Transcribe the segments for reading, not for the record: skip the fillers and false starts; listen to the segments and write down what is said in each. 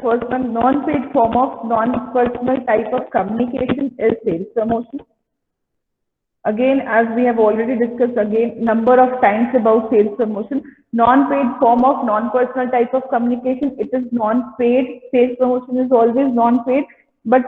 first one, non-paid form of non-personal type of communication is sales promotion. Again, as we have already discussed again number of times about sales promotion, non-paid form of non-personal type of communication, it is non-paid. Sales promotion is always non-paid, but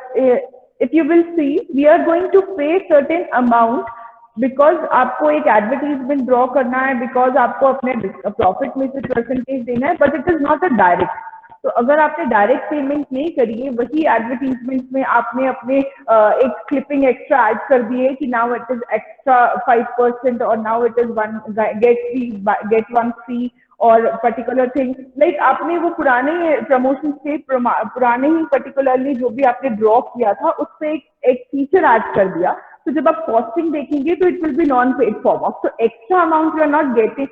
if you will see, we are going to pay certain amount because आपको एक advertisement draw करना है, because आपको अपने profit में से percentage देना है, but it is not a direct. तो अगर आपने डायरेक्ट पेमेंट नहीं करी है, वही एडवर्टीजमेंट में आपने अपने एक क्लिपिंग एक्स्ट्रा ऐड कर दिए कि नाउ इट इज एक्स्ट्रा 5% और now it is one get one free और पर्टिकुलर थिंग, लाइक आपने वो पुराने प्रमोशन से पुराने ही पर्टिकुलरली जो भी आपने ड्रॉ किया था उस पर एक फीचर ऐड कर दिया. तो जब आप कॉस्टिंग देखेंगे तो it will be non paid form of. So extra amount you are not getting,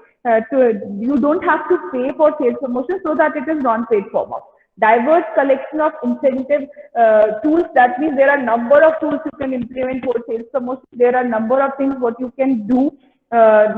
you don't have to pay for sales promotion, so that it is non-paid form of. Diverse collection of incentive tools. That means there are number of tools you can implement for sales promotion. There are number of things what you can do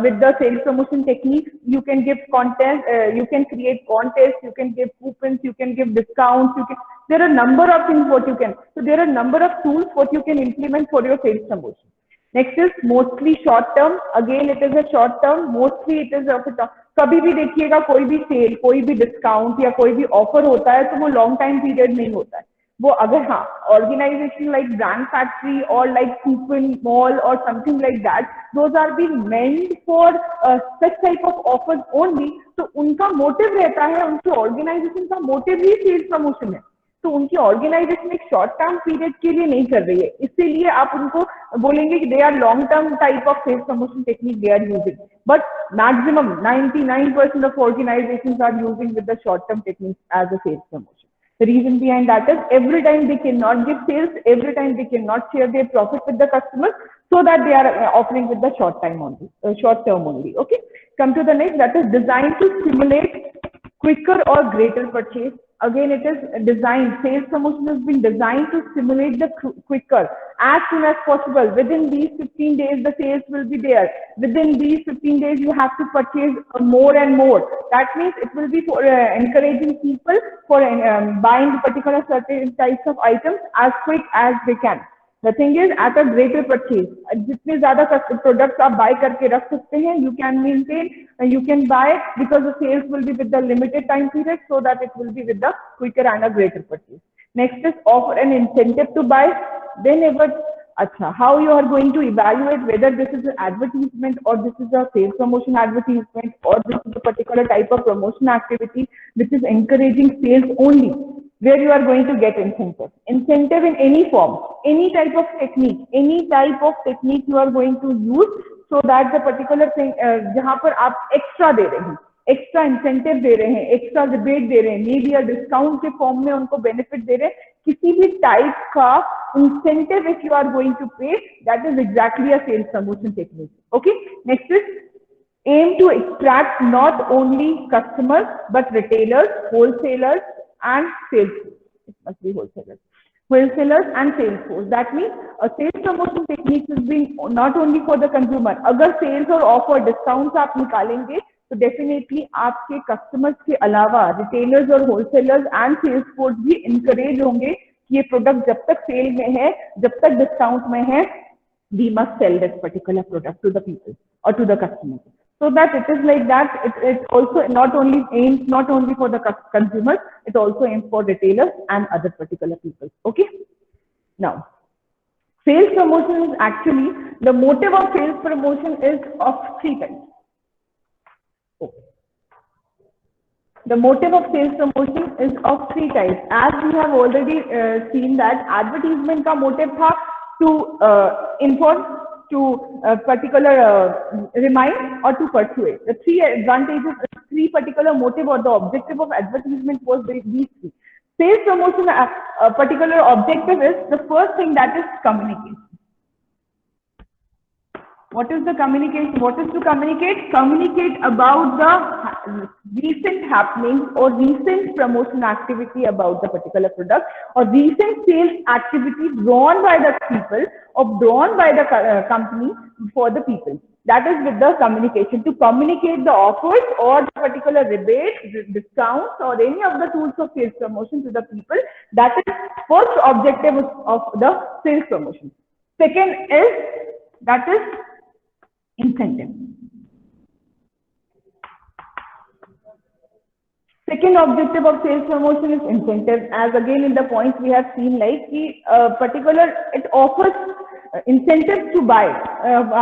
with the sales promotion techniques. You can give content, you can create contests, you can give coupons, you can give discounts. There are number of things what you can. So there are number of tools what you can implement for your sales promotion. Next is mostly short term. Again it is a short term. Mostly it is of a, कभी भी देखिएगा कोई भी cell, कोई भी discount या कोई भी ऑफर होता है तो वो लॉन्ग टाइम पीरियड नहीं होता है. वो अगर हाँ ऑर्गेनाइजेशन लाइक ब्रांड फैक्ट्री और लाइक कूपन मॉल और something like that, those are been meant for such type of offers only. तो उनका मोटिव रहता है, उनकी ऑर्गेनाइजेशन का मोटिव ही सेल्स प्रमोशन है. तो उनकी ऑर्गेनाइजेशन एक शॉर्ट टर्म पीरियड के लिए नहीं कर रही है, इसीलिए आप उनको बोलेंगे कि they are long term type of sales promotion technique they are using. But maximum 99% of organizations are using with the short term techniques as a sales promotion. The reason behind that is every time they cannot give sales, every time they cannot share their profit with the customers, so that they are offering with the short time only, short term only. Okay, come to the next, that is designed to stimulate quicker or greater purchase. Again it is designed, sales promotion has been designed to stimulate the quicker, as soon as possible. Within these 15 days the sales will be there. Within these 15 days you have to purchase more and more. That means it will be for encouraging people for buying particular certain types of items as quick as they can. The thing is at a greater purchase, जितने ज़्यादा products आप buy करके रख सकते हैं, you can maintain, you can buy, because the sales will be with the limited time period, so that it will be with the quicker and a greater purchase. Next is offer an incentive to buy. Whenever, how you are going to evaluate whether this is an advertisement or this is a sales promotion advertisement or this is a particular type of promotion activity which is encouraging sales only, where you are going to get incentive. Incentive in any form, any type of technique you are going to use, so that the particular thing जहाँ पर आप extra दे रहे हैं, extra incentive दे रहे हैं, extra rebate दे रहे हैं, मे बी या डिस्काउंट के फॉर्म में उनको बेनिफिट दे रहे हैं, किसी भी टाइप का incentive if you are going to pay, that is exactly a sales promotion technique. Okay, next is aim to attract not only customers but retailers, wholesalers and sales force. It must be wholesalers and sales force. That means a sales promotion technique is being not only for the consumer. अगर sales और offer discounts आप निकालेंगे तो definitely आपके customers के अलावा retailers और wholesalers and sales force भी इंकरेज होंगे कि ये प्रोडक्ट जब तक सेल में है, जब तक डिस्काउंट में है, we must sell this particular product to the people और to the customers. So that it is like that, it also not only aims not only for the consumers, it also aims for retailers and other particular people. Okay, now sales promotion is actually, the motive of sales promotion is of three types. Okay. The motive of sales promotion is of three types. As we have already seen that advertisement का motive था to inform, to particular remind or to persuade. The three advantages, three particular motive or the objective of advertisement was these three. Sales promotion particular objective is the first thing, that is communication. What is the communication? What is to communicate? Communicate about the recent happenings or recent promotion activity about the particular product or recent sales activity drawn by the people or drawn by the company for the people. That is with the communication, to communicate the offers or the particular rebates, discounts, or any of the tools of sales promotion to the people. That is first objective of the sales promotion. Second is, that is incentive. Second objective of sales promotion is incentive. As again in the points we have seen, like particular, it offers incentives to buy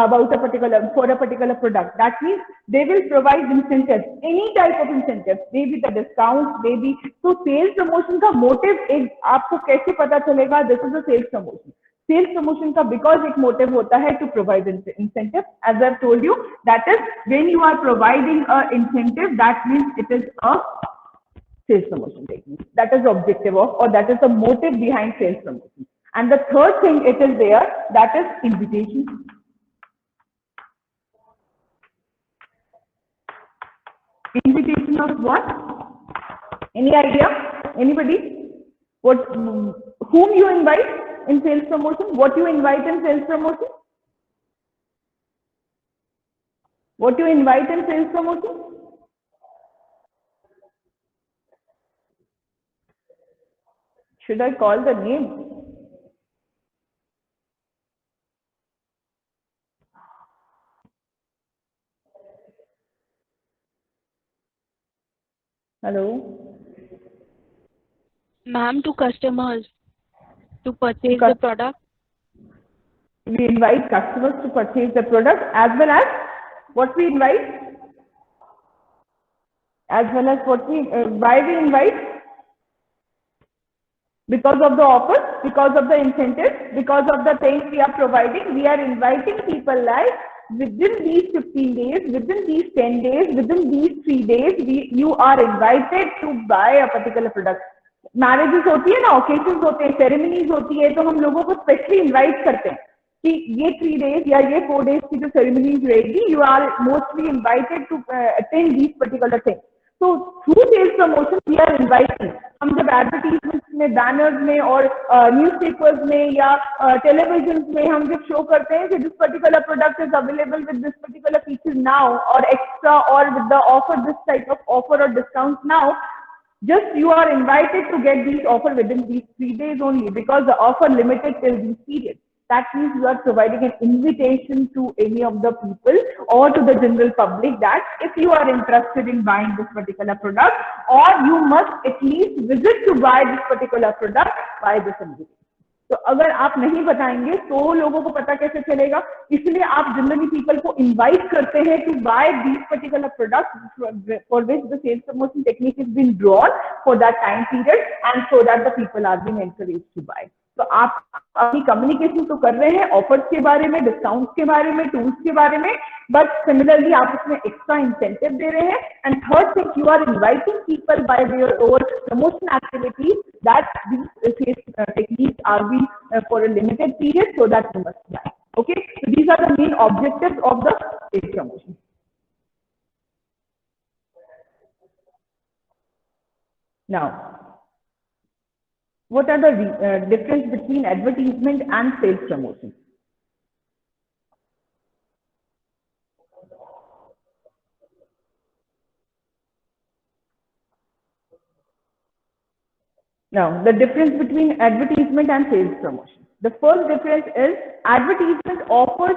about a particular, for a particular product. That means they will provide incentives, any type of incentives, maybe the discounts, maybe. So sales promotion का motive एक आपको कैसे पता चलेगा? This is a sales promotion. Sales promotion का because एक motive होता है to provide incentive. As I've told you, that is when you are providing a incentive, that means it is a sales promotion technique. That is the objective of, or that is the motive behind sales promotion. And the third thing it is there, that is invitation. Invitation of what? Any idea? Anybody? What? Whom you invite in sales promotion? What you invite in sales promotion? What you invite in sales promotion? Should I call the name? Hello? Ma'am, to customers to purchase the product. We invite customers to purchase the product, as well as what we invite? As well as what we, why we invite? Because of the offers, because of the incentives, because of the things we are providing. We are inviting people like, within these 15 days, within these 10 days, within these 3 days, you are invited to buy a particular product. Marriages होती है ना, occasions होते हैं, ceremonies होती है, तो हम लोगों को specially invite करते हैं कि ये 3 days या ये 4 days की जो ceremonies रहेगी, you are mostly invited to attend these particular things. So through sales promotion we are inviting. हम जब advertisements में, banners में और newspapers में या televisions में हम जब show करते हैं कि this particular product is available with this particular feature now, or extra, or with the offer, this type of offer or discount now, just you are invited to get these offer within these 3 days only, because the offer limited till these periods. That means you are providing an invitation to any of the people or to the general public that if you are interested in buying this particular product, or you must at least visit to buy this particular product, by this invitation. तो अगर आप नहीं बताएंगे तो लोगों को पता कैसे चलेगा? इसलिए आप जनरली पीपल को इनवाइट करते हैं to buy these particular product for which the sales promotion technique is been drawn for that time period, and so that the people are been encourage to buy. तो आप अपनी communication तो कर रहे हैं ऑफर्स के बारे में, डिस्काउंट्स के बारे में, टूल्स के बारे में, बट सिमिलरली आप उसमें एक्स्ट्रा इंसेंटिव दे रहे हैं. And third thing, you are inviting people buy their over promotion activities that these sales techniques are being for a limited period, so that you must buy. Okay, so these are the main objectives of the sales promotion. Now, what are the difference between advertisement and sales promotion? Now, the difference between advertisement and sales promotion. The first difference is advertisement offers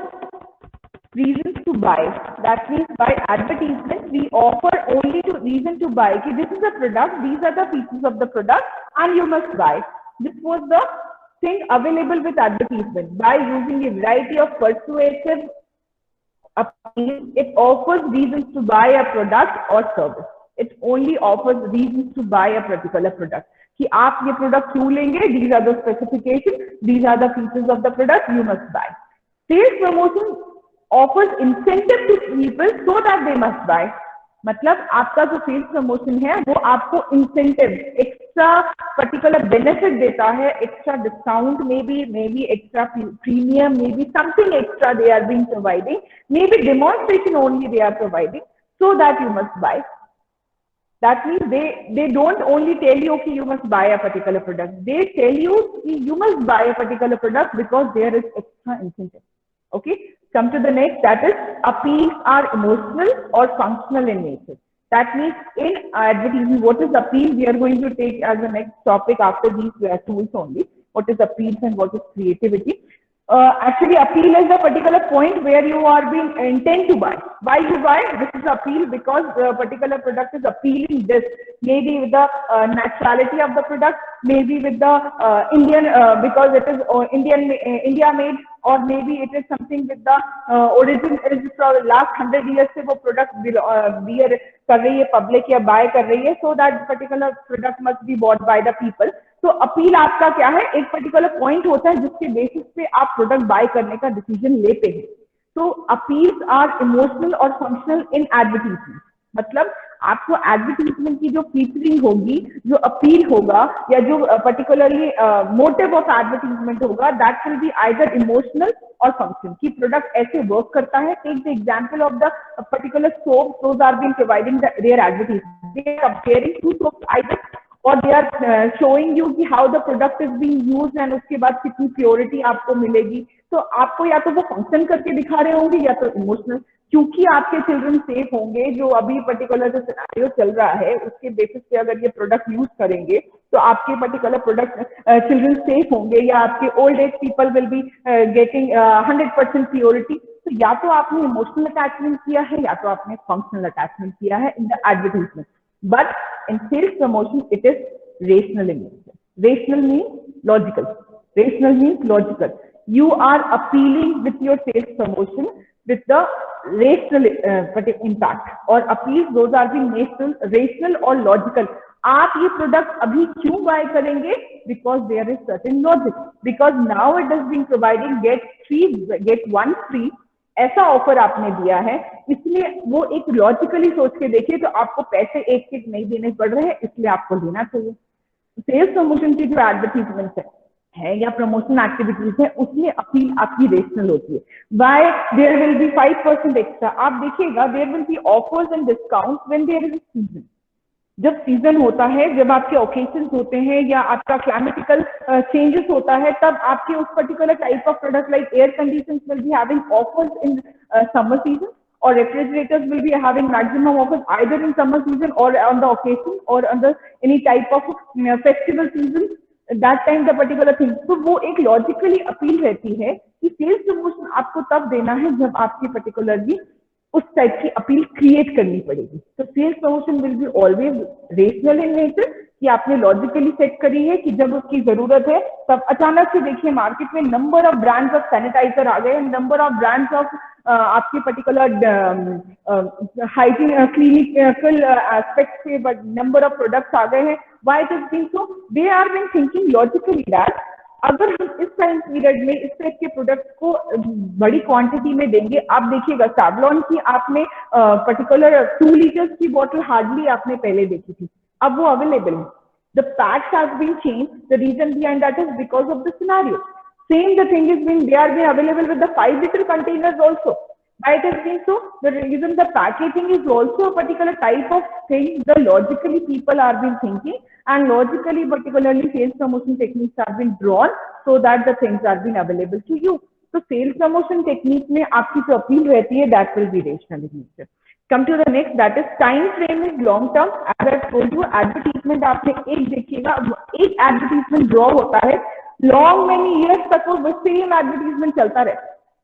reasons to buy. That means by advertisement, we offer only to reason to buy. Okay, this is a product, these are the features of the product, and you must buy. This was the thing available with advertisement. By using a variety of persuasive appeals, it offers reasons to buy a product or service. It only offers reasons to buy a particular product. कि आप ये product क्यों लेंगे, these are the specifications, these are the features of the product, you must buy. Sales promotion offers incentive to people so that they must buy. मतलब आपका जो sales promotion है वो आपको इंसेंटिव, एक्स्ट्रा पर्टिकुलर बेनिफिट देता है, extra discount, may be extra premium, may be something extra they are being providing, may be demonstration only they are providing, so that you must buy. That means they don't only tell you okay, you must buy a particular product. They tell you you must buy a particular product because there is extra incentive. Okay, Come to the next, that is appeals are emotional or functional in nature. That means in advertising, what is appeal? We are going to take as the next topic after these tools only. What is appeals and what is creativity? Actually, appeal is a particular point where you are being intent to buy. Why you buy? This is appeal because the particular product is appealing this. Maybe with the naturality of the product, maybe with the Indian, because it is India made, or maybe it is something with the origin is from last 100 years से वो product bear कर रही है public या buy कर रही है, so that particular product must be bought by the people. तो अपील आपका क्या है? एक पर्टिकुलर पॉइंट होता है जिसके बेसिस पे आप प्रोडक्ट बाय करने का डिसीजन लेते हैं. तो अपील्स आर इमोशनल और फंक्शनल इन एडवर्टीजमेंट. मतलब आपको एडवर्टीजमेंट की जो फीचरिंग होगी, जो अपील होगा या जो पर्टिकुलरली मोटिव ऑफ एडवर्टीजमेंट होगा, that will be either emotional और फंक्शनल. कि प्रोडक्ट ऐसे वर्क करता है. Take the example of the particular soap, those are being providing their advertisement. They are comparing to soap either, और they are showing you कि how the product is being used and उसके बाद कितनी purity आपको मिलेगी. तो आपको या तो वो फंक्शन करके दिखा रहे होंगे या तो इमोशनल, क्योंकि आपके चिल्ड्रन सेफ होंगे. जो अभी पर्टिकुलर जो सिनेरियो चल रहा है उसके बेसिस पे अगर ये प्रोडक्ट यूज करेंगे तो आपके पर्टिकुलर प्रोडक्ट चिल्ड्रन सेफ होंगे, या आपके old age people will be getting 100% purity. तो या तो आपने इमोशनल अटैचमेंट किया है या तो आपने फंक्शनल अटैचमेंट किया है in the advertisement. But in sales promotion, it is rational in nature. Rational means logical. Rational means logical. You are appealing with your sales promotion with the rational impact. और appeals, those are being rational or logical. आप ये product अभी क्यों bye करेंगे? Because there is certain logic. Because now it is being providing get one free. ऐसा offer आपने दिया है, इसलिए वो एक लॉजिकली सोच के देखिए तो आपको पैसे एक नहीं देने पड़ रहे हैं, इसलिए आपको लेना चाहिए. सेल्स प्रमोशन की जो एडवर्टीजमेंट है या प्रमोशन एक्टिविटीज है, उसमें अपील आपकी रेशनल होती है. Buy there will be 5% extra. आप देखिएगा there will be offers and discount when there is a season. जब सीजन होता है, जब आपके ओकेजन्स होते हैं या आपका क्लाइमेटिकल चेंजेस होता है, तब आपके उस particular type of product like air conditioners will be having offers in summer season, or refrigerators will be having maximum offers either in summer season or on the occasion or on the any type of festival season. That time the particular thing. तो वो एक logically appeal रहती है कि sales promotion आपको तब देना है जब आपकी पर्टिकुलरली उस टाइप की अपील क्रिएट करनी पड़ेगी. तो sales promotion will be always rational in nature, कि आपने लॉजिकली सेट करी है कि जब उसकी जरूरत है तब. अचानक से देखिए मार्केट में number of brands of sanitiser आ गए, नंबर ऑफ ब्रांड्स ऑफ आपके पर्टिकुलर हाइजीन क्लिनिकल एस्पेक्ट के नंबर ऑफ प्रोडक्ट्स आ गए हैं. Why it is being so? They are being thinking logically that अगर हम इस टाइम पीरियड में इस टाइप के प्रोडक्ट को बड़ी क्वांटिटी में देंगे. आप देखिएगा सैवलॉन की आपने पर्टिकुलर 2 लीटर्स की बोतल हार्डली आपने पहले देखी थी, अब वो अवेलेबल है. The packs has been changed. The reason behind that is because of the scenario. Same the thing is being, they are being available with the 5-liter containers also. Why it has been so? The reason the packaging is also a particular type of thing. The logically people are been thinking, and logically particularly sales promotion techniques have been drawn so that the things are being available to you. So sales promotion technique में आपकी जो appeal रहती है, that will be rational in nature. Come to the next, that is time frame is long term. As I told you, advertisement आपने एक देखिएगा, एक advertisement draw होता है, लॉन्ग मेनी ईयर्स तक वो सेम एडवर्टीजमेंट चलता रहे.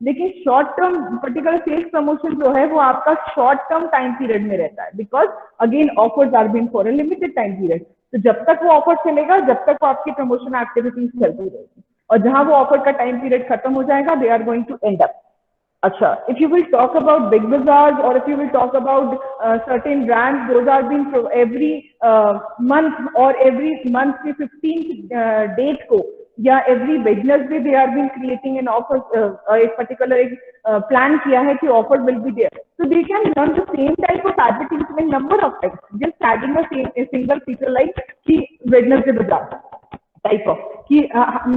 लेकिन short term particular sales promotion जो है वो आपका शॉर्ट टर्म टाइम पीरियड में रहता है, because again offers are being for a limited time period. तो जब तक वो ऑफर चलेगा, जब तक वो आपकी प्रमोशन एक्टिविटीज चलती रहेगी, और जहां वो ऑफर का टाइम पीरियड खत्म हो जाएगा, they are going to end up. अच्छा, if you will talk about big bazaars, or if you will talk about certain brands, those are being every month or every month के 15th date को या every Wednesday they are being creating an offer. एक particular एक plan किया है कि offer will be there, so they can run the same type of advertisement number of times, just adding a single feature like कि Wednesday bazaar type of कि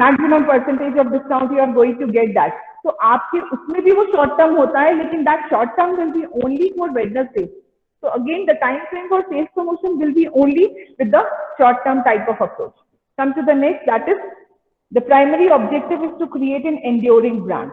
maximum percentage of discount you are going to get that. तो आपके उसमें भी वो short term होता है, लेकिन that short term will be only for Wednesday. So again, the time frame for sales promotion will be only with the short term type of approach. Come to the next, that is the primary objective is to create an enduring brand.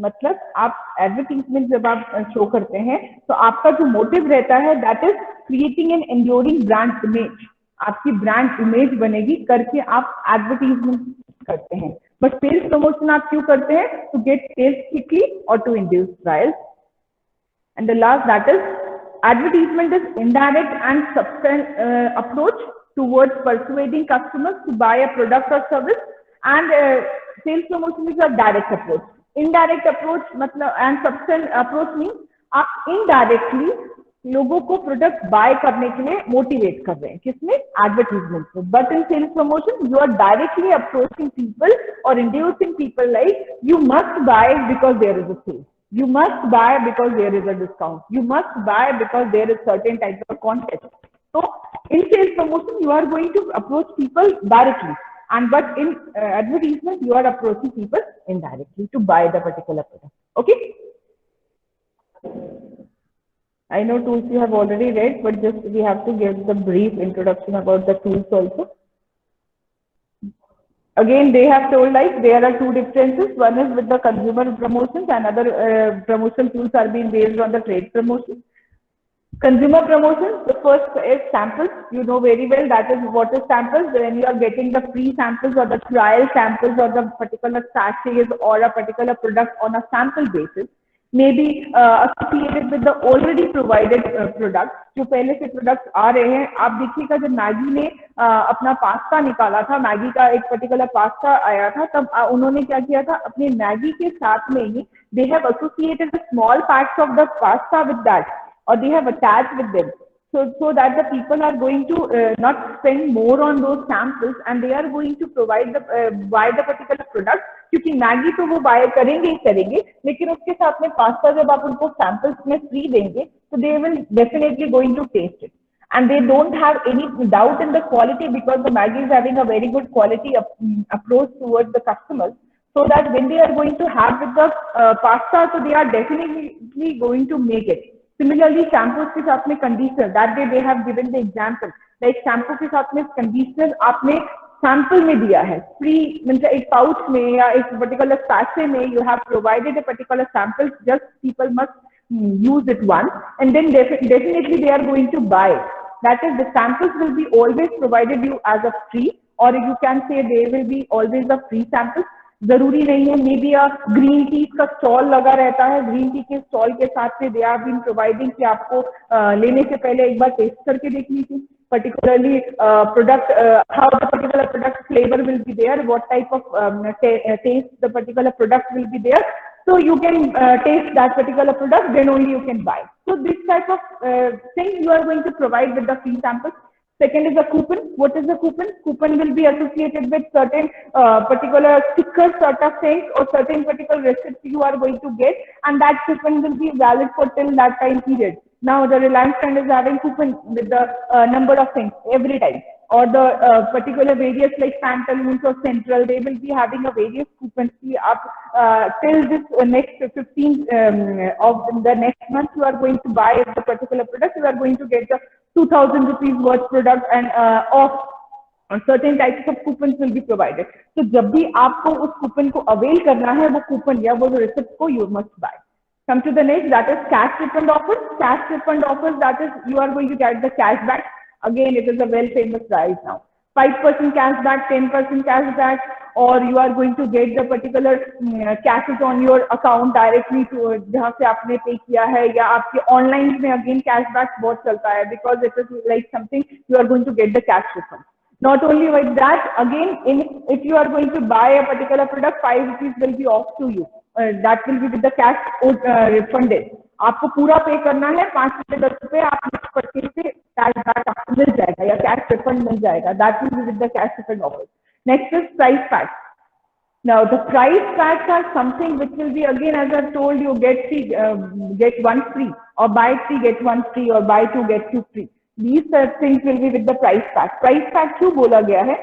मतलब आप advertisement जब आप show करते हैं तो आपका जो motive रहता है that is creating an enduring brand image, आपकी ब्रांड इमेज बनेगी करके आप एडवर्टीजमेंट करते हैं। बट सेल्स प्रमोशन आप क्यों करते हैं? टू गेट सेल्स क्विकली और to induce trials. And the last, that is advertisement is indirect and substantial approach towards persuading customers to buy a product or service, and sales promotion is a direct approach. Indirect approach मतलब and substantial approach means आप indirectly लोगों को product bye करने के लिए motivate कर रहे हैं, किसमें? एडवर्टीजमेंट में। But in sales promotion you are directly approaching people और inducing people like you must buy because there is a sale, you must buy because there is a discount, you must buy because there is certain type of content. So in sales promotion you are going to approach people directly, and but in advertisement you are approaching people indirectly to buy the particular product. Okay, I know tools you have already read, but just we have to give the brief introduction about the tools also. Again, they have told like there are two differences. One is with the consumer promotions, and other promotion tools are being based on the trade promotion. Consumer promotions, the first is samples. You know very well that is what is samples. When you are getting the free samples or the trial samples or the particular sachets or a particular product on a sample basis, maybe associated with the already provided products. जो पहले से products आ रहे हैं, आप देखिएगा जब Maggi ने अपना पास्ता निकाला था, मैगी का एक पर्टिकुलर पास्ता आया था, तब उन्होंने क्या किया था, अपने मैगी के साथ में ही they have associated the small parts of the pasta with that, or they have attached with them, so that the people are going to not spend more on those samples and they are going to provide the buy the particular product, क्योंकि Maggi तो वो bye करेंगे ही करेंगे, लेकिन उसके साथ में pasta जब आप उनको सैंपल्स में फ्री देंगे तो they will definitely going to test it, and they don't have any doubt in the quality because the Maggi is having a very good quality approach towards the customers, so that when they are going to have with the pasta, so they are definitely going to make it. Similarly, shampoos के साथ में conditioner, that day they have given the example, like shampoo के साथ में conditioner आपने sample में दिया है फ्री, मतलब एक पाउच में या एक पर्टिकुलर सैशे में you have provided a particular sample, just people must use it once and then definitely they are going to buy. That is, the samples will be always provided you as a free, or you can say they will be always a free samples. जरूरी नहीं है, may be green tea का stall लगा रहता है, green tea के stall के साथ में दे आर बीन प्रोवाइडिंग कि आपको लेने से पहले एक बार टेस्ट करके देख लीजिए, particularly product how the particular product flavor will be there, what type of taste the particular product will be there, so you can taste that particular product, then only you can buy. So this type of thing you are going to provide with the free samples. Second is a coupon. What is the coupon? Coupon will be associated with certain particular stickers, sort of things, or certain particular recipe you are going to get, and that coupon will be valid for till that time period. Now the Reliance brand is having coupon with the number of things every time, or the particular various like Pantaloons or Central, they will be having a various coupons up till this next 15 of the next month you are going to buy the particular product, you are going to get the 2000 rupees worth product and off, certain types of coupons will be provided. So जब भी आपको उस coupon को avail करना है, वो coupon या वो रिसिप्ट को you must buy. Come to the next, that is cash refund offers. Cash refund offers, that is you are going to get the cash back. Again, it is a well famous price now. 5% cash back, 10% cash back, or you are going to get the particular cashes on your account directly to जहाँ से आपने पे किया है, या आपके online में again cashback बहुत चलता है, because it is like something you are going to get the cash refund. Not only with that, again, if you are going to buy a particular product, 5 rupees will be off to you. That will be with the cash refunded. आपको पूरा पे करना है, 5 रुपए 10 रुपए आप purchase से cash back आपको मिल जाएगा या कैश रिफंड मिल जाएगा. That will be with the cash refund offer. Next is price packs. Now the price packs are something which will be, again, as I told you, get one free, or buy 3 get 1 free, or buy 2 get 2 free. These things will be with the price pack. Price pack क्यों बोला गया है?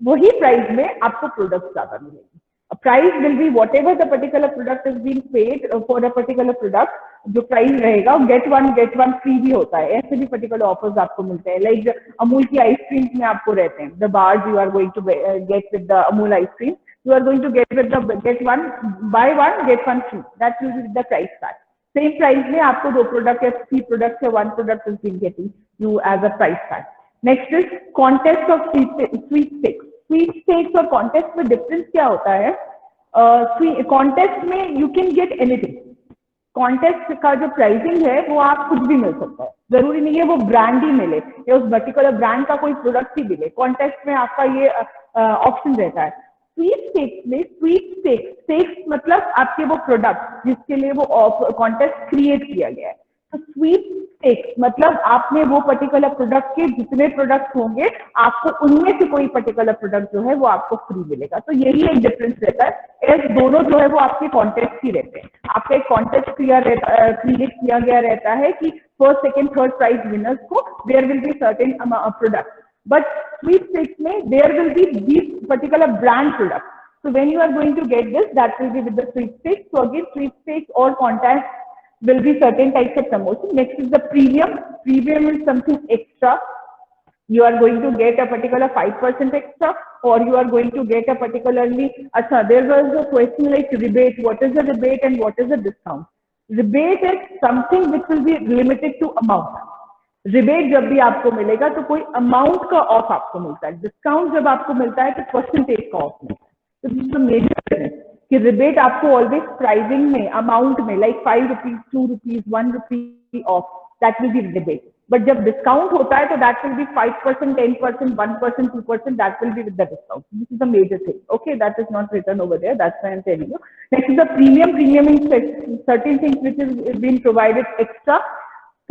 वही price में आपको product ज्यादा मिलेगी. Price will be whatever the particular product is being paid for a particular product, जो प्राइस रहेगा get one free भी होता है. ऐसे भी particular offers आपको मिलते हैं, like अमूल की आइसक्रीम में आपको रहते हैं, the bars you are going to get with the Amul ice cream, You are going to get with the buy one get one free. That will be the price tag. Same price में आपको 2 product या 3 products या 1 product is being getting you as a price tag. Next is contest of sweepstakes. Sweepstakes और contest में difference क्या होता है? Contest में you can get anything. Contest का जो प्राइसिंग है वो आप कुछ भी मिल सकता है, जरूरी नहीं है वो ब्रांड ही मिले या उस पर्टिकुलर ब्रांड का कोई प्रोडक्ट ही मिले, कॉन्टेस्ट में आपका ये ऑप्शन रहता है। स्वीपस्टेक्स में स्टेक्स मतलब आपके वो प्रोडक्ट जिसके लिए वो कॉन्टेस्ट क्रिएट किया गया है, तो स्वीपस्टेक्स मतलब आपने वो पर्टिकुलर प्रोडक्ट के जितने प्रोडक्ट होंगे आपको उनमें से कोई पर्टिकुलर प्रोडक्ट जो है वो आपको फ्री मिलेगा। तो यही एक डिफरेंस रहता है, दोनों जो है वो आपके कॉन्टेस्ट ही रहते हैं। आपका एक कॉन्टेस्ट क्रिएट किया गया रहता है कि first second third prize winners को there will be certain product, but sweepstakes में there will be this particular brand product. So when you are going to get this, that will be with the sweepstakes. So again, sweepstakes or contest will be certain types of promotion. Next is the premium. Premium is something extra. You are going to get a particular 5% extra, or you are going to get a particularly. Achha, there was a question like rebate. What is the rebate and what is the discount? Rebate is something which will be limited to amount. Rebate जब भी आपको मिलेगा तो कोई amount का of आपको मिलता है, डिस्काउंट जब आपको मिलता है तो परसेंटेज का ऑफ मिलता है। तो this is the major difference कि रिबेट आपको ऑलवेज प्राइसिंग में अमाउंट में like 5 rupees 2 rupees 1 rupee off, that will be rebate. But जब डिस्काउंट होता है तो that will be 5%, 10%, 1%, 2%, that will be with the discount. This is the major thing, okay, that is not written over there, that's why I am telling you. Next is the premium. Premium means certain things which is being provided extra.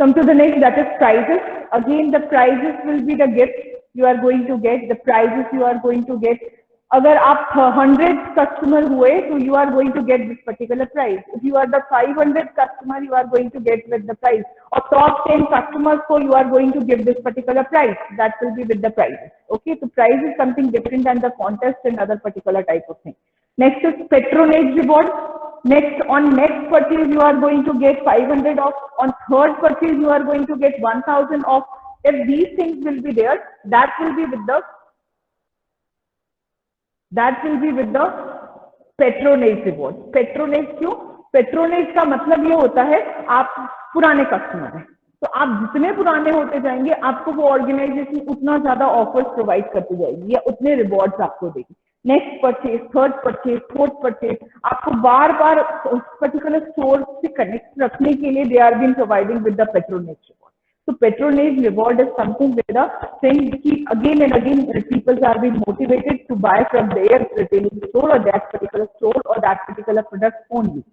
Come to the next, that is prizes. Again, the prizes will be the gifts you are going to get, the prizes you are going to get. अगर आप 100 customer हुए तो you are going to get this particular prize. If you are the 500 customer, you are going to get with the prize. Or top 10 customers को you are going to give this particular prize. That will be with the prizes. Okay, so prize is something different than the contest and other particular type of thing. Next is patronage reward. Next, on next purchase you are going to get 500 off. On third purchase you are going to get 1000 off. If these things will be there, that will be with the patronage reward. Patronage क्यों? Patronage का मतलब ये होता है आप पुराने customer हैं, तो आप जितने पुराने होते जाएंगे आपको वो ऑर्गेनाइजेशन उतना ज्यादा ऑफर्स प्रोवाइड करती जाएगी या उतने रिवॉर्ड्स आपको देगी। Next purchase, third purchase, fourth purchase, आपको बार बार उस पर्टिकुलर स्टोर से कनेक्ट रखने के लिए they are been providing with the patronage reward. So patronage reward is something with a thing कि again and again people are being motivated to buy from their retailing store or that particular store or that particular product only.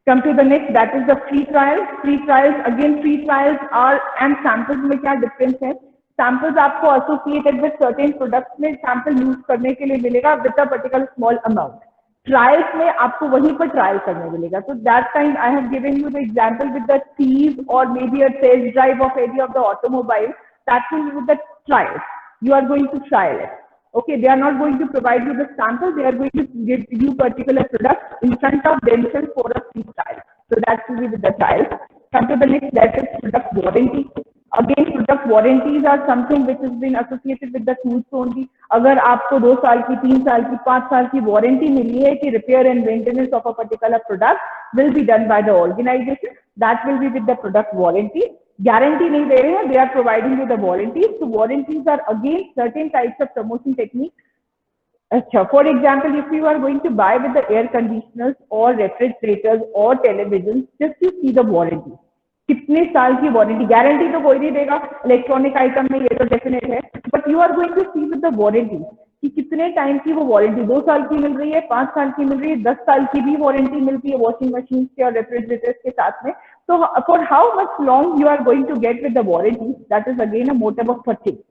Come to the next, that is the free trials. Free trials, again free trials are and samples में क्या difference है? Samples आपको associated with certain products में sample use करने के लिए मिलेगा with a particular small amount. Trials में आपको वहीं पर ट्रायल करने मिलेगा। तो that time I have given you the example with the teas और maybe a test drive of any of the automobile, that will be with the trials, you are going to trial it. Okay, they are not going to provide you the sample, they are going to give you particular products in front of themselves for a free trial. So that will be with the trial. Come to the next, that is product warranty. Again, product warranties are something which has been associated with the tools only. अगर आपको 2 साल की, 3 साल की, 5 साल की warranty मिली है कि repair and maintenance of a particular product will be done by the organization, that will be with the product warranty. Guarantee नहीं दे रहे हैं, they are providing you the warranties. So warranties are again certain types of promotion techniques. अच्छा, for example, if you are going to buy with the air conditioners or refrigerators or televisions, just you see the warranty. कितने साल की warranty, guarantee तो कोई नहीं देगा electronic item में, ये तो डेफिनेट है, but you are going to see with the warranty कि कितने टाइम की वो वारंटी, 2 साल की मिल रही है, 5 साल की मिल रही है, 10 साल की भी वारंटी मिलती है वॉशिंग मशीन के और रेफ्रिजरेटर्स के साथ में। तो for how much long you are going to get with the warranty, that is again a motive of purchase.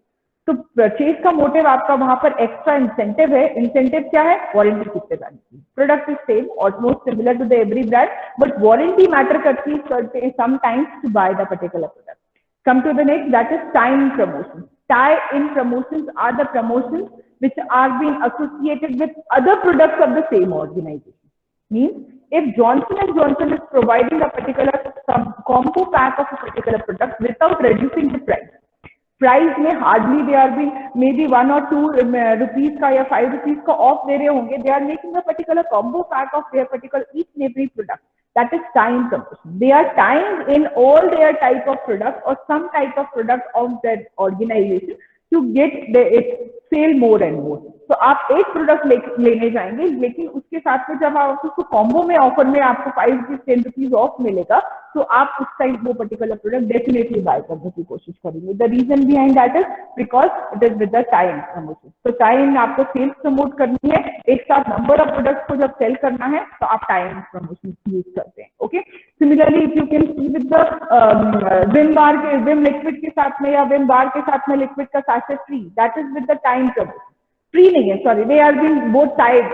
तो परचेज का मोटिव आपका वहां पर एक्स्ट्रा इंसेंटिव है। इंसेंटिव क्या है? वारंटी कितने साल की। Product is same, almost similar to the every brand, but warranty matter करती है sometimes to buy the particular product. Come to the next, that is tie-in promotions. Tie-in promotions are the promotions which are being associated with other products of the same organization. Means if Johnson and Johnson is providing a particular combo pack of a particular product without reducing the price, price में hardly they are be maybe 1 or 2 rupees का या 5 rupees का off दे रहे होंगे. They are making a particular combo pack of their particular each and every product. That is time promotion. They are tying in all their type of product or some type of product of that organization to get it sell more and more. तो आप एक product लेने जाएंगे, लेकिन उसके साथ में जब आप उसको कॉम्बो में ऑफर में आपको 5 रुपीज 10 रुपीज ऑफ मिलेगा, तो आप उस टाइम वो पर्टिकुलर प्रोडक्ट डेफिनेटली बाय करने की कोशिश करेंगे. The reason behind that is because it is with the time promotion. तो टाइम आपको सेल्स प्रमोट करनी है, एक साथ नंबर ऑफ प्रोडक्ट्स को जब सेल करना है तो आप टाइम प्रमोशन यूज करते हैं. Okay, similarly if you can see with the Vim bar के विम लिक्विड के साथ में या विम बार के साथ में लिक्विड का sachet free, that is with the time promotion. Free नहीं है, sorry, they are being both tied.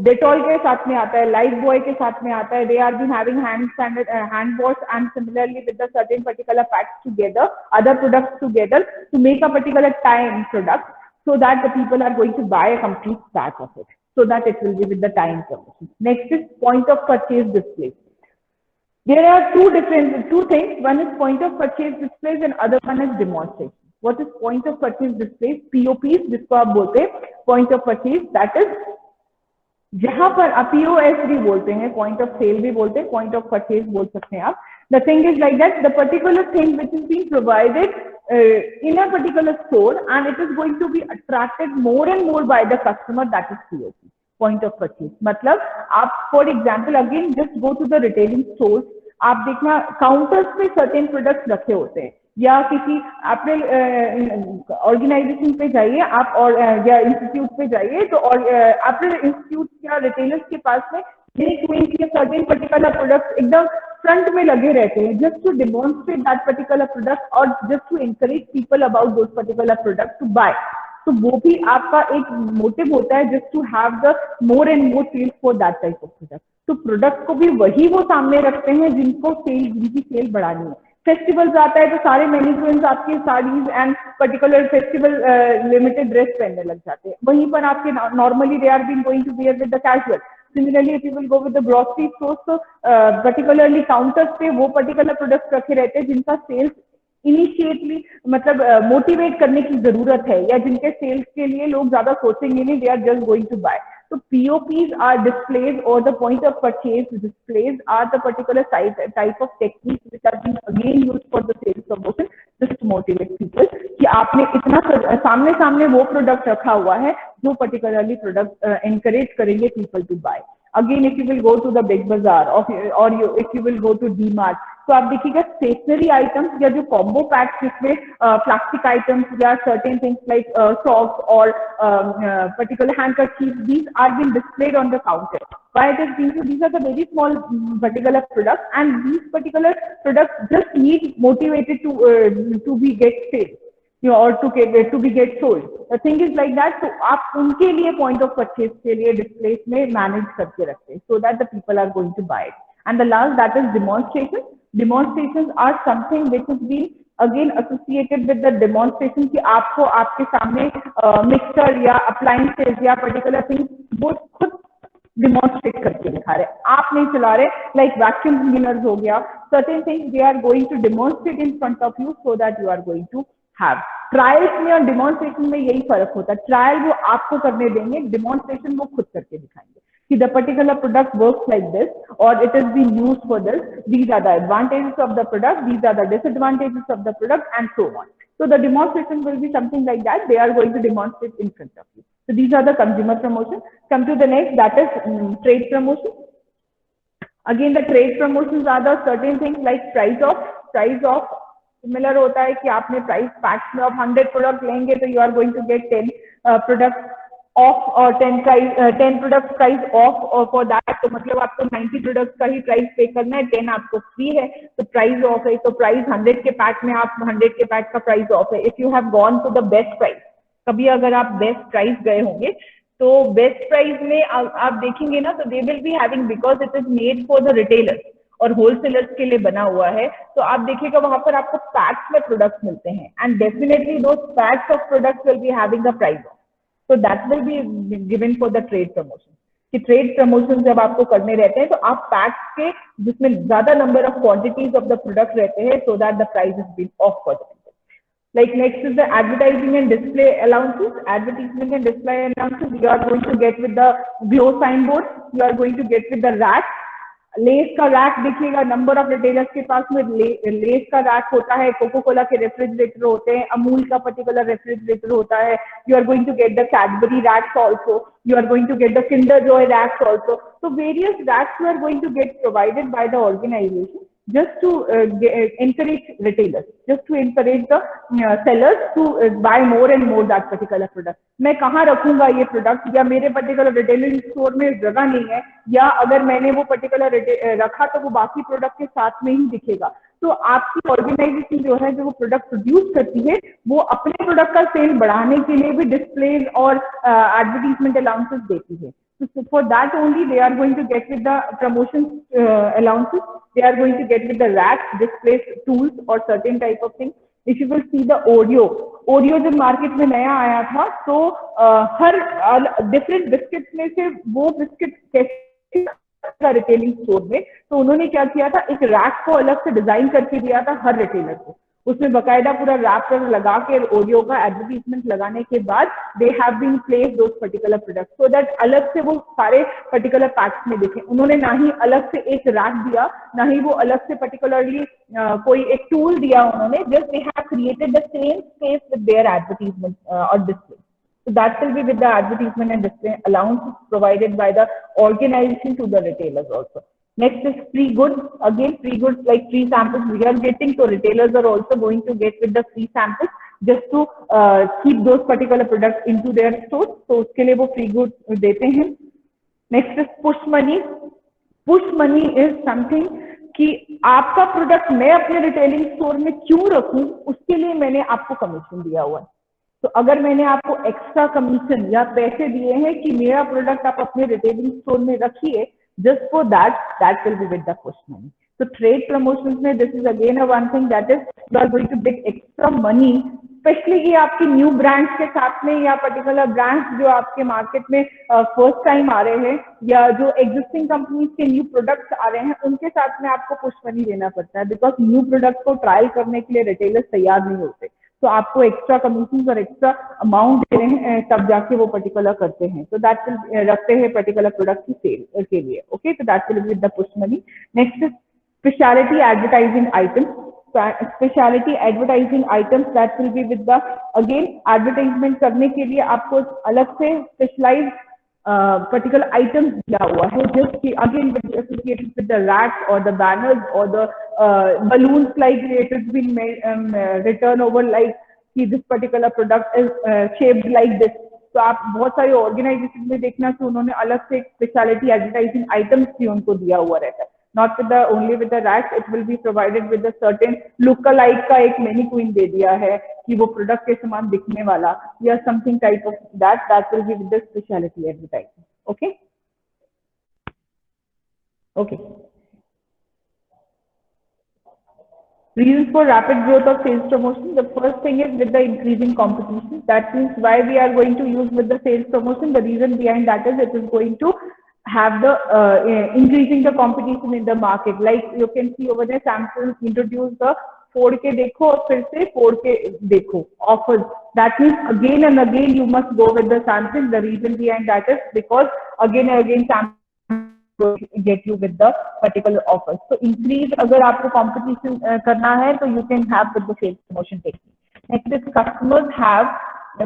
Dettol के साथ में आता है, लाइफ बॉय के साथ में आता है. They are been having hand wash and similarly with the certain particular packs together, other products together to make a particular time product, so that the people are going to buy a complete pack of it, so that it will be with the time promotion. Next is point of purchase display. There are two things. One is point of purchase displays and other one is demonstration. What is point of purchase displays? POPs, जिसको आप बोलते हैं point of purchase, that is जहां पर आप POS भी बोलते हैं, पॉइंट ऑफ सेल भी बोलते हैं, पॉइंट ऑफ परचेज बोल सकते हैं आप. The thing is like that, the particular thing which is being provided in a particular store and it is going to be attracted more and more by the customer, that is POP, point of purchase. मतलब आप for example again just go to the retailing stores, आप देखना counters पे certain products रखे होते हैं, या किसी अपने ऑर्गेनाइजेशन पे जाइए आप और या इंस्टीट्यूट पे जाइए, तो और अपने इंस्टीट्यूट या रिटेलर्स के पास में सर्टेन पर्टिकुलर प्रोडक्ट एकदम फ्रंट में लगे रहते हैं, just to demonstrate that particular product और just to encourage people about those particular product to buy. तो वो भी आपका एक मोटिव होता है, just to have the more and more sales for that type of product. तो प्रोडक्ट को भी वही वो सामने रखते हैं जिनकी सेल बढ़ानी है. फेस्टिवल्स आता है तो सारे मैन्युफैक्चरर्स आपके saris and particular festival limited dress पहनने लग जाते हैं. वहीं पर आपके normally they are been going to wear with the casual. Similarly, if you will go with the grocery stores, तो particularly counters पे वो particular products रखे रहते हैं जिनका sales इनिशिएटली मतलब मोटिवेट करने की जरूरत है, या जिनके सेल्स के लिए लोग ज्यादा सोचेंगे नहीं, they are just going to buy. So POPs are displays, or the point of purchase displays are the particular type of techniques which are being again used for the sales promotion, just to motivate people कि आपने इतना सामने वो product रखा हुआ है जो particularly product encourage करेंगे people to buy. Again, if you will go to the big bazaar or if you will go to D-Mart, तो आप देखिएगा स्टेशनरी आइटम्स या जो कॉम्बो पैक जिसमें प्लास्टिक आइटम्स या सर्टेन थिंग्स लाइक सॉक्स और particular handkerchief, these are being displayed on the counter. Why it is being so? These are the very small particular products, and these particular products just need motivated to be get sales, you know, or to be get sold. The thing is like that. तो आप उनके लिए point of purchase के लिए displays में manage करके रखते हैं, so that the people are going to buy it. And the last, that is demonstration. Demonstrations are something which has been again associated with the demonstration कि आपको आपके सामने मिक्सर या अप्लायंसेस या पर्टिकुलर थिंग्स वो खुद डिमॉन्स्ट्रेट करके दिखा रहे, आप नहीं चला रहे. लाइक वैक्यूम क्लीनर्स हो गया, certain things they are going to demonstrate in front of you so that you are going to have. Trials में और डिमॉन्स्ट्रेशन में यही फर्क होता है. ट्रायल वो आपको करने देंगे, डिमॉन्स्ट्रेशन वो खुद करके दिखाएंगे कि the particular product works like this or it is being used for this. These are the advantages of the product, these are the disadvantages of the product, and so on. So the demonstration will be something like that. They are going to demonstrate in front of you. So these are the consumer promotion. Come to the next, that is trade promotion. Again, the trade promotions are the certain things like price off. Similar होता है कि आपने price PACS में आप 100 product लेंगे तो you are going to get 10 product off और 10 product price off, और फॉर दैट तो मतलब आपको 90 प्रोडक्ट का ही प्राइस पे करना है, 10 आपको फ्री है, तो प्राइस ऑफ है. तो प्राइस 100 के पैक में आप 100 के पैक का प्राइस ऑफ है. If you have gone to the best price, कभी अगर आप बेस्ट प्राइस गए होंगे तो बेस्ट प्राइस में आप देखेंगे ना, तो they will be having, because it is made for the retailers और होलसेलर्स के लिए बना हुआ है, तो आप देखिएगा वहां पर आपको पैक्स में प्रोडक्ट्स मिलते हैं, and definitely those PACS of products will be having the price of. So that will be given for the trade promotion. कि ट्रेड प्रमोशन जब आपको करने रहते हैं तो आप पैक्स के जिसमें ज्यादा number of quantities of the product रहते हैं, so that the price is being off for the people. Like next is the advertising and display allowances. Advertisement and display allowances you are going to get with the glow signboard. You are going to get with the rack. Less का rack दिखेगा, number of retailers के पास में less का rack होता है, cocoa Cola के refrigerator होते हैं, अमूल का पर्टिकुलर रेफ्रिजरेटर होता है. You are going to get the Cadbury racks also, you are going to get the Kinder Joy racks also. So various racks you are going to get provided by the organization just to encourage retailers, just to encourage the sellers to buy more and more that particular product. मैं कहाँ रखूंगा ये product, या मेरे particular retailing store में जगह नहीं है, या अगर मैंने वो पर्टिकुलर रखा तो वो बाकी प्रोडक्ट के साथ में ही दिखेगा. तो आपकी ऑर्गेनाइजेशन जो है, जो वो प्रोडक्ट प्रोड्यूस करती है, वो अपने प्रोडक्ट का सेल बढ़ाने के लिए भी डिस्प्लेज और एडवर्टीजमेंट अलाउंसेस देती है. So for that only they are going to get with the promotion allowances, they are going to get with the racks, displays, tools or certain type of things. If you will see the Oreo जब market में नया आया था तो हर different biscuit में से वो biscuit कैसे रिटेलिंग स्टोर में, तो उन्होंने क्या किया था, एक रैक को अलग से डिजाइन करके दिया था हर रिटेलर को. उसमें बकायदा पूरा रैपर लगा के ओरियो का एडवर्टीजमेंट लगाने के बाद they have been place those particular product so that अलग से वो सारे पर्टिकुलर पैक्स में दिखे. उन्होंने ना ही अलग से एक रैक दिया, ना ही वो अलग से पर्टिकुलरली कोई एक टूल दिया उन्होंने. Just they have created the same space with their advertisement और display. So that will be with the advertisement and display allowances provided by the organization to the retailers also. Next is free goods. Again, free goods like free samples we are getting, so retailers are also going to get with the free samples just to keep those particular products into their stores. So उसके लिए वो free goods देते हैं. Next is push money. Push money is something कि आपका product मैं अपने retailing store में क्यों रखूं, उसके लिए मैंने आपको कमीशन दिया हुआ है. तो अगर मैंने आपको एक्स्ट्रा कमीशन या पैसे दिए हैं कि मेरा प्रोडक्ट आप अपने रिटेलिंग स्टोर में रखिए, just for that will be with the push money. So trade promotions में this is again a one thing that is you are going to get extra money, specially ये आपके new brands के साथ में या particular brands जो आपके market में फर्स्ट टाइम आ रहे हैं या जो एग्जिस्टिंग कंपनीज के न्यू प्रोडक्ट्स आ रहे हैं उनके साथ में आपको पुश मनी देना पड़ता है, बिकॉज न्यू प्रोडक्ट को ट्रायल करने के लिए रिटेलर्स तैयार नहीं होते. तो आपको एक्स्ट्रा कमीशन और एक्स्ट्रा अमाउंट दे रहे हैं तब जाके वो पर्टिकुलर करते हैं. तो दैट विल रखते हैं पर्टिकुलर प्रोडक्ट की सेल के लिए. ओके, तो that will with the push money. Next is speciality advertising items. Speciality advertising items that will be with the again advertisement करने के लिए आपको अलग से स्पेशलाइज particular items दिया हुआ है, just again associated with the racks or the banners or the balloons, like it has been made, written over like कि this particular product is shaped like this. तो आप बहुत सारे ऑर्गेनाइजेशन में देखना कि उन्होंने अलग से स्पेशलिटी एडवर्टाइजिंग आइटम्स भी उनको दिया हुआ रहता है. Not with the only with the racks, it will be provided with the certain lookalike का एक मैनीक्वीन दे दिया है कि वो प्रोडक्ट के समान दिखने वाला या something type of that will be with the specialty advertising. Okay. Okay. Reasons for rapid growth of sales promotion. The first thing is with the increasing competition. That means why we are going to use with the sales promotion. The reason behind that is it is going to have the increasing the competition in the market. Like you can see over there, Samsung introduced the 4K देखो और फिर से 4K देखो offers. That means again and again you must go with the Samsung. The reason behind that is because again and again Samsung will get you with the particular offers. So increase अगर आपको competition करना है तो you can have with the sales promotion technique. Next is customers have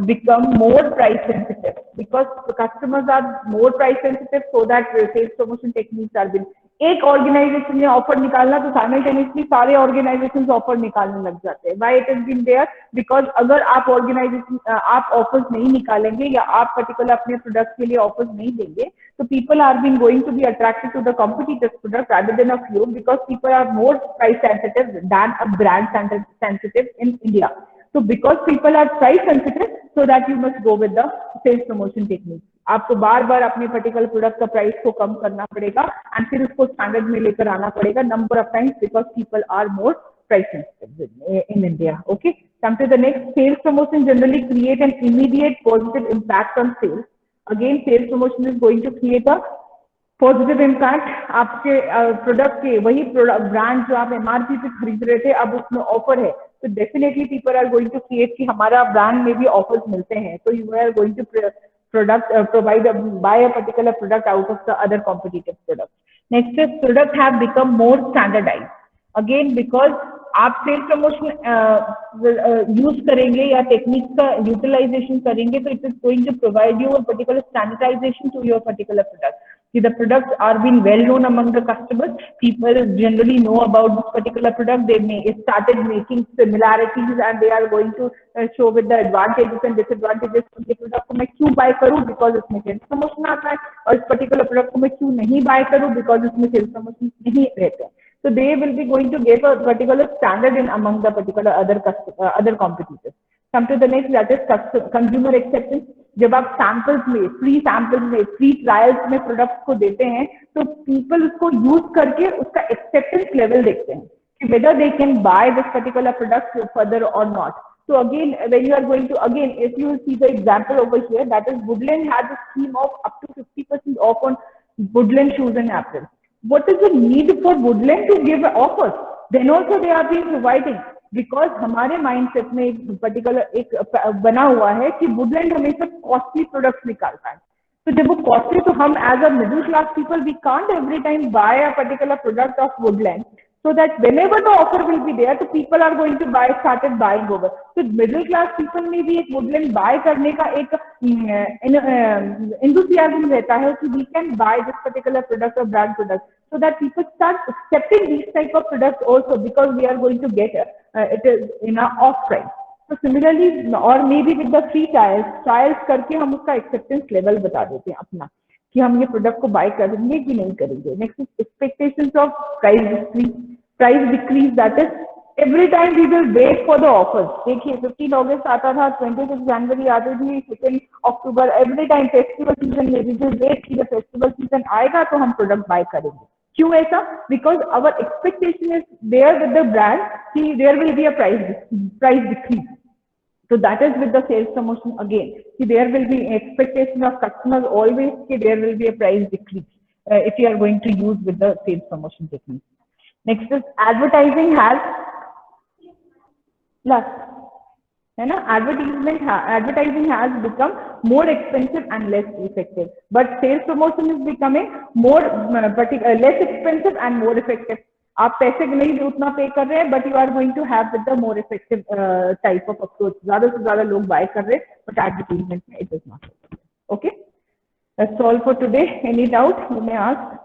become more price sensitive because the customers are more price sensitive, so that sales promotion techniques are been. एक organisation ने offer निकालना तो simultaneously सारे organisations offer निकालने लग जाते हैं. Why it has been there? Because अगर आप ऑर्गेनाइजेशन आप ऑफर्स नहीं निकालेंगे या आप पर्टिकुलर अपने प्रोडक्ट के लिए ऑफर्स नहीं देंगे तो people are been going to be attracted to the competitive product rather than a few, because people are more price sensitive than a brand sensitive in India. So because people are price sensitive, so that you must go with the sales promotion technique. आपको बार बार अपने particular product का price को कम करना पड़ेगा and फिर उसको standard में लेकर आना पड़ेगा number of times, because people are more price sensitive in India. Okay, come to the next. Sales promotion generally create an immediate positive impact on sales. Again sales promotion is going to create a positive impact. आपके product के वही product brand जो आप MRP पे खरीद रहे थे अब उसमें ऑफर है तो definitely people are going to create कि हमारा ब्रांड में भी ऑफर्स मिलते हैं, तो you are going to provide buy a particular product out of the other competitive products. Next is product have become more standardized. Again, because आप sales promotion use करेंगे या टेक्निक का यूटिलाइजेशन करेंगे, तो it is going to provide you a particular standardization to your particular product. The products are being well known among the customers. People generally know about this particular product. They started making similarities and they are going to show with the advantages and disadvantages. उनके product को मैं क्यों bye करूं? Because इसमें sales promotion आता है. और इस पर्टिकुलर प्रोडक्ट को मैं क्यों नहीं बाय करूं? बिकॉज इसमें सेल्स प्रमोशन नहीं रहते हैं. So they will be going to give a particular standard in among the particular other competitors. Come to the next, that is consumer acceptance. जब आप सैंपल्स में, फ्री ट्रायल्स में products को देते हैं, तो पीपल उसको यूज करके उसका एक्सेप्टेंस लेवल देखते हैं कि whether they can buy this particular product further or not. So again, when you are going to, again, if you see the example over here, that is Woodland has a scheme of up to 50% off on Woodland shoes and apparel. What is the need for Woodland to give offers? Then also they are being providing, because हमारे mindset में एक particular एक बना हुआ है कि Woodland हमेशा costly products निकालता है. तो जब वो कॉस्टली, तो हम as a middle class people we can't every time buy a particular product of Woodland, so that whenever the offer will be there, so people are going to started buying over. So middle class people में भी एक Woodland bye करने का एक enthusiasm रहता है कि we can buy this particular product or brand product, so that people start accepting these type of products also, because we are going to get it is in a off price. So similarly, or maybe with the free trials करके हम उसका acceptance level बता देते हैं अपना कि हम ये प्रोडक्ट को बाय करेंगे कि नहीं करेंगे. Next is expectations of price decrease. That is every time we will wait for the offers. देखिए 15 अगस्त आता था, 26 जनवरी आती थी, 2 अक्टूबर, एवरी टाइम फेस्टिवल सीजन में वी विल वेट कि फेस्टिवल सीजन आएगा तो हम प्रोडक्ट बाय करेंगे. क्यों ऐसा? Because our expectation is there with the brand कि there will be a price decrease. So that is with the sales promotion again. There will be expectation of customers always that there will be a price decrease if you are going to use with the sales promotion technique. Next is advertising has advertising has become more expensive and less effective, but sales promotion is becoming more less expensive and more effective. आप पैसे नहीं उतना पे कर रहे हैं, but you are going to have with the more effective type of approach. ज्यादा से ज्यादा लोग बाय कर रहे हैं, बट एडवर्टाइजमेंट में it is not. Okay, that's all for today. Any doubt you may ask.